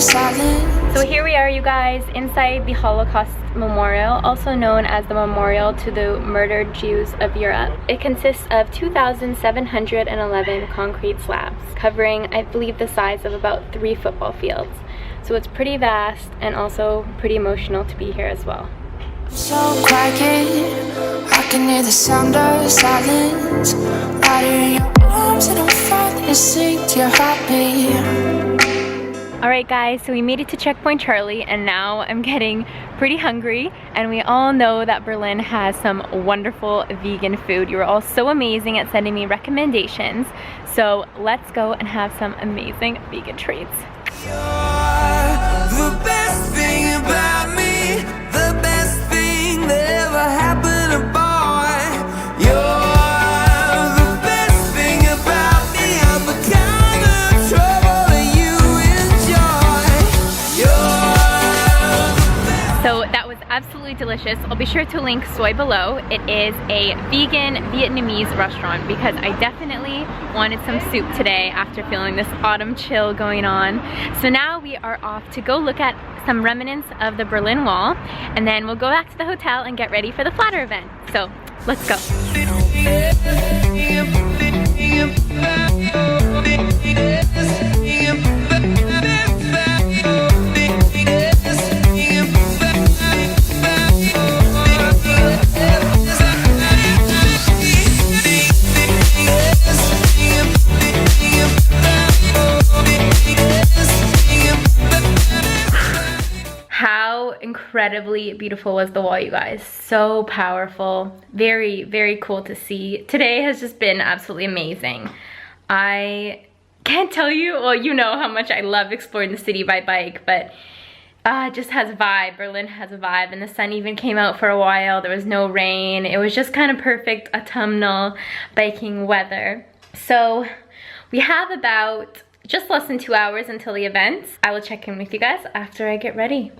silence. So here we are, you guys, inside the Holocaust Memorial, also known as the Memorial to the Murdered Jews of Europe. It consists of 2,711 concrete slabs, covering, I believe, the size of about 3 football fields. So it's pretty vast and also pretty emotional to be here as well. So quiet, I can hear the sound of silence. Louder in your arms and I'm falling asleep to your heartbeat. Alright guys, so we made it to Checkpoint Charlie and now I'm getting pretty hungry, and we all know that Berlin has some wonderful vegan food. You were all so amazing at sending me recommendations, so let's go and have some amazing vegan treats. You're the best thing about me, the best thing that ever happened to boy. You're the best thing about me, I'm the kind of trouble that you enjoy. So that was absolutely delicious. I'll be sure to link Zoey below. It is a vegan Vietnamese restaurant because I definitely wanted some soup today after feeling this autumn chill going on. So now we are off to go look at some remnants of the Berlin Wall, and then we'll go back to the hotel and get ready for the Flattr'D event. So let's go. How incredibly beautiful was the wall, you guys. So powerful. Very, very cool to see. Today has just been absolutely amazing. I can't tell you, well, you know how much I love exploring the city by bike, but it just has a vibe. Berlin has a vibe, and the sun even came out for a while. There was no rain. It was just kind of perfect autumnal biking weather. So we have about just less than 2 hours until the event. I will check in with you guys after I get ready.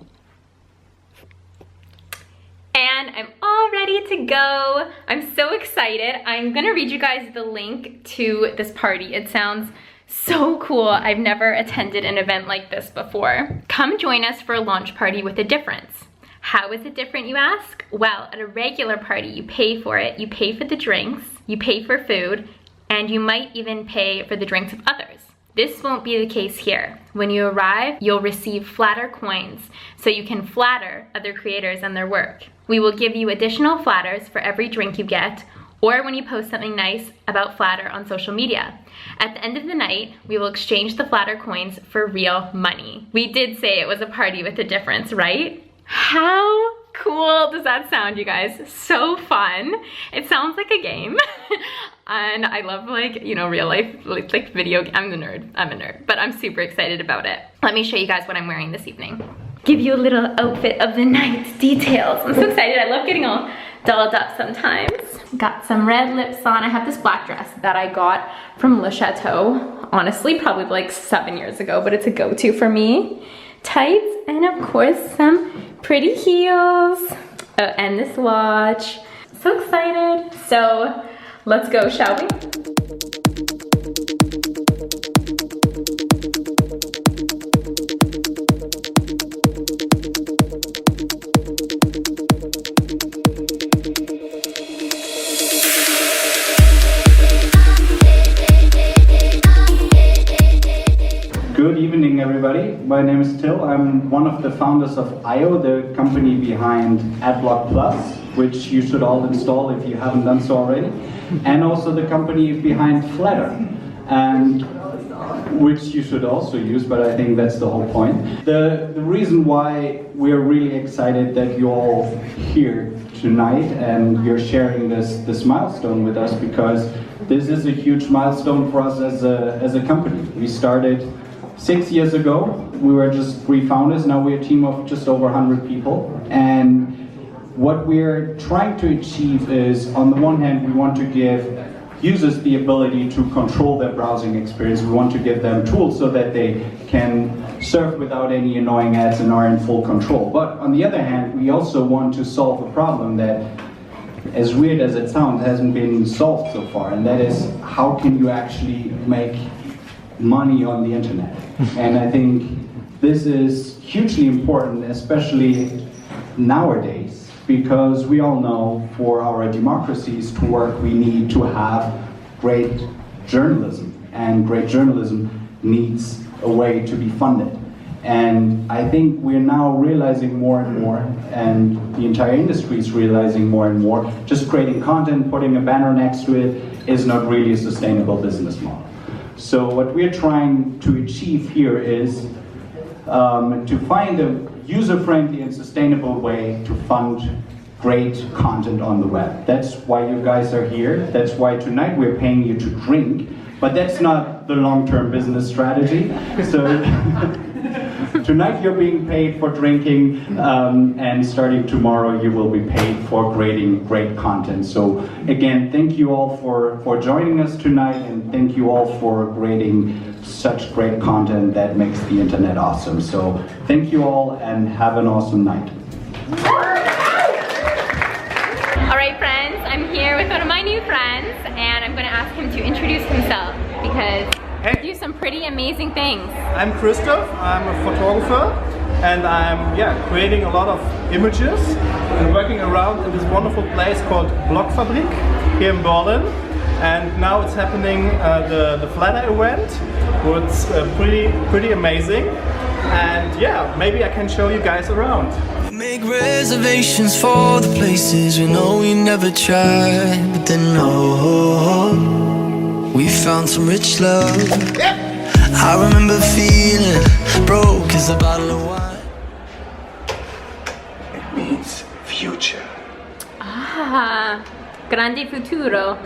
And I'm all ready to go. I'm so excited. I'm gonna read you guys the link to this party. It sounds so cool. I've never attended an event like this before. Come join us for a launch party with a difference. How is it different, you ask? Well, at a regular party, you pay for it. You pay for the drinks, you pay for food, and you might even pay for the drinks of others. This won't be the case here. When you arrive, you'll receive Flattr'D coins so you can flatter other creators and their work. We will give you additional flatters for every drink you get, or when you post something nice about Flattr'D on social media. At the end of the night, we will exchange the Flattr'D coins for real money. We did say it was a party with a difference, right? How cool does that sound, you guys? So fun. It sounds like a game. And I love, like, you know, real life, like video. I'm a nerd, but I'm super excited about it. Let me show you guys what I'm wearing this evening. Give you a little outfit of the night details. I'm so excited. I love getting all dolled up sometimes. Got some red lips on. I have this black dress that I got from Le Chateau. Honestly, probably like 7 years ago, but it's a go-to for me. Tights, and of course, some pretty heels. Oh, and this watch. So excited. So let's go, shall we? Good evening, everybody. My name is Till. I'm one of the founders of IO, the company behind AdBlock Plus, which you should all install if you haven't done so already, and also the company behind Flattr'D, and which you should also use, but I think that's the whole point. The reason why we're really excited that you're all here tonight and you're sharing this milestone with us, because this is a huge milestone for us as a company. We started 6 years ago. We were just 3 founders. Now we're a team of just over 100 people. And what we're trying to achieve is, on the one hand, we want to give users the ability to control their browsing experience. We want to give them tools so that they can surf without any annoying ads and are in full control. But on the other hand, we also want to solve a problem that, as weird as it sounds, hasn't been solved so far. And that is, how can you actually make money on the internet? And I think this is hugely important, especially nowadays, because we all know for our democracies to work, we need to have great journalism, and great journalism needs a way to be funded. And I think we're now realizing more and more, and the entire industry is realizing more and more, just creating content, putting a banner next to it is not really a sustainable business model. So what we're trying to achieve here is to find a user-friendly and sustainable way to fund great content on the web. That's why you guys are here. That's why tonight we're paying you to drink, but that's not the long-term business strategy. So tonight you're being paid for drinking, and starting tomorrow you will be paid for creating great content. So again, thank you all for joining us tonight, and thank you all for creating such great content that makes the internet awesome. So thank you all and have an awesome night. Alright friends, I'm here with one of my new friends and I'm going to ask him to introduce himself because he does some pretty amazing things. I'm Christoph, I'm a photographer and I'm creating a lot of images and working around in this wonderful place called BLOGFABRIK here in Berlin. And now it's happening the Flattr'D event, which pretty amazing. And maybe I can show you guys around. Make reservations for the places we know we never tried, but then we found some rich love. I remember feeling broke as a bottle of wine. It means future. Ah, grande futuro,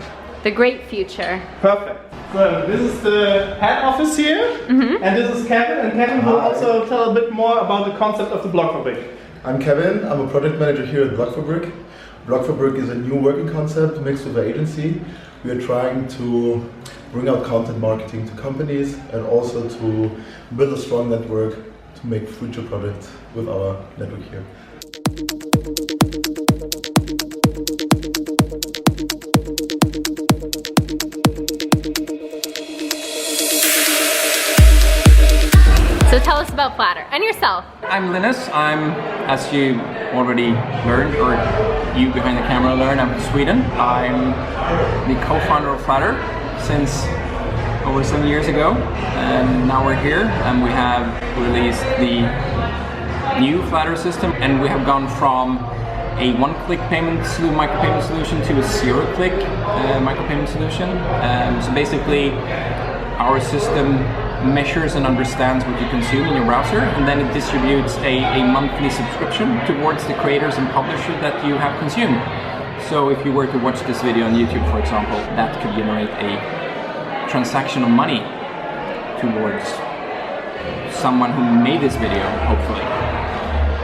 the great future. Perfect. So this is the head office here, and this is Kevin, and Kevin will also tell a bit more about the concept of the BLOGFABRIK. I'm Kevin, I'm a project manager here at BLOGFABRIK. BLOGFABRIK is a new working concept mixed with an agency. We are trying to bring out content marketing to companies and also to build a strong network to make future projects with our network here. So tell us about Flattr'D and yourself. I'm Linus. I'm, as you already learned, or you behind the camera learned, I'm from Sweden. I'm the co-founder of Flattr'D since over 7 years ago, and now we're here and we have released the new Flattr'D system, and we have gone from a one-click micropayment solution to a zero-click micropayment solution. So basically, our system measures and understands what you consume in your browser, and then it distributes a monthly subscription towards the creators and publishers that you have consumed. So if you were to watch this video on YouTube, for example, that could generate a transaction of money towards someone who made this video, hopefully.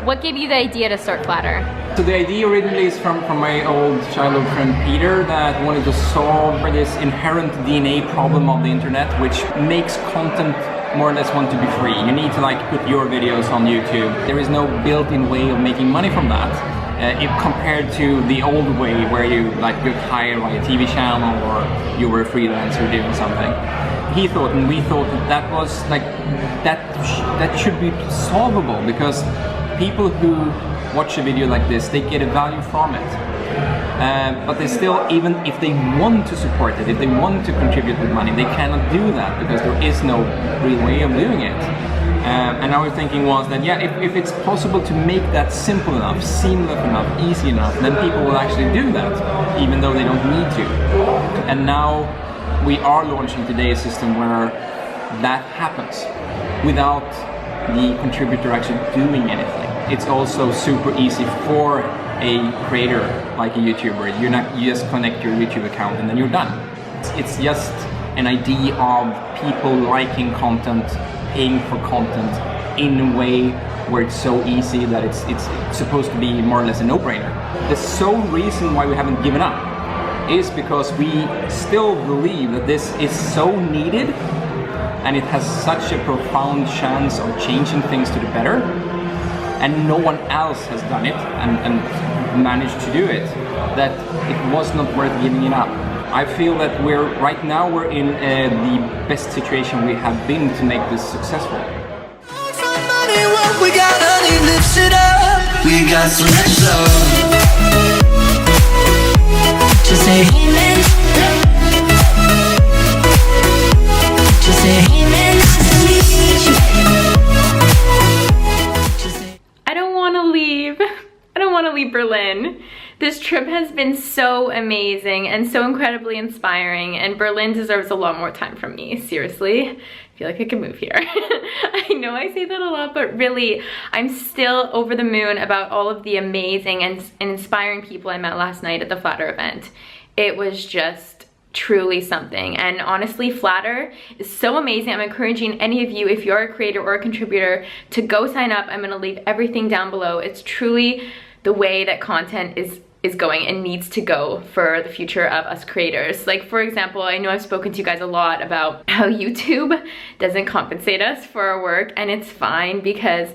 What gave you the idea to start Flattr'D? So the idea originally is from my old childhood friend Peter, that wanted to solve this inherent DNA problem of the internet, which makes content more or less want to be free. You need to put your videos on YouTube. There is no built-in way of making money from that. If compared to the old way where you get hired by a TV channel or you were a freelancer doing something. He thought, and we thought, that was that should be solvable, because people who watch a video like this, they get a value from it. But they still, even if they want to support it, if they want to contribute with money, they cannot do that because there is no real way of doing it. And our thinking was that, if it's possible to make that simple enough, seamless enough, easy enough, then people will actually do that, even though they don't need to. And now we are launching today a system where that happens without the contributor actually doing anything. It's also super easy for a creator, like a YouTuber. You just connect your YouTube account and then you're done. It's just an idea of people liking content, paying for content in a way where it's so easy that it's supposed to be more or less a no-brainer. The sole reason why we haven't given up is because we still believe that this is so needed and it has such a profound chance of changing things to the better, and no one else has done it and managed to do it, that it was not worth giving it up. I feel that right now we're in the best situation we have been to make this successful. From my wave lifts it up. We got so much love. Just say hey man. Just say hey man, nice to meet you. Just say I don't want to leave. I don't want to leave Berlin. This trip has been so amazing and so incredibly inspiring, and Berlin deserves a lot more time from me, seriously. I feel like I could move here. I know I say that a lot, but really, I'm still over the moon about all of the amazing and inspiring people I met last night at the Flattr'D event. It was just truly something, and honestly, Flattr'D is so amazing. I'm encouraging any of you, if you're a creator or a contributor, to go sign up. I'm gonna leave everything down below. It's truly the way that content is going and needs to go for the future of us creators. Like, for example, I know I've spoken to you guys a lot about how YouTube doesn't compensate us for our work, and it's fine because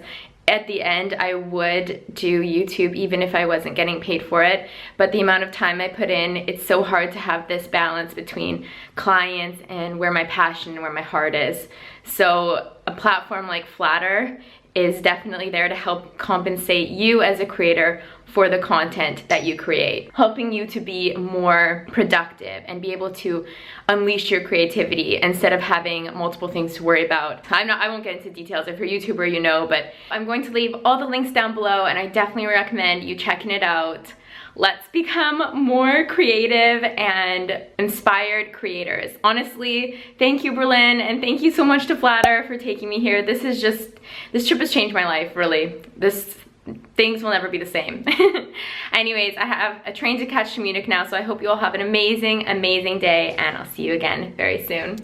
at the end I would do YouTube even if I wasn't getting paid for it, but the amount of time I put in, it's so hard to have this balance between clients and where my passion and where my heart is. So a platform like Flattr'D is definitely there to help compensate you as a creator for the content that you create, helping you to be more productive and be able to unleash your creativity instead of having multiple things to worry about. I won't get into details. If you're a YouTuber, you know, but I'm going to leave all the links down below, and I definitely recommend you checking it out. Let's become more creative and inspired creators. Honestly, thank you, Berlin, and thank you so much to Flattr'D for taking me here. This trip has changed my life, really. Things will never be the same. Anyways, I have a train to catch to Munich now, so I hope you all have an amazing, amazing day, and I'll see you again very soon.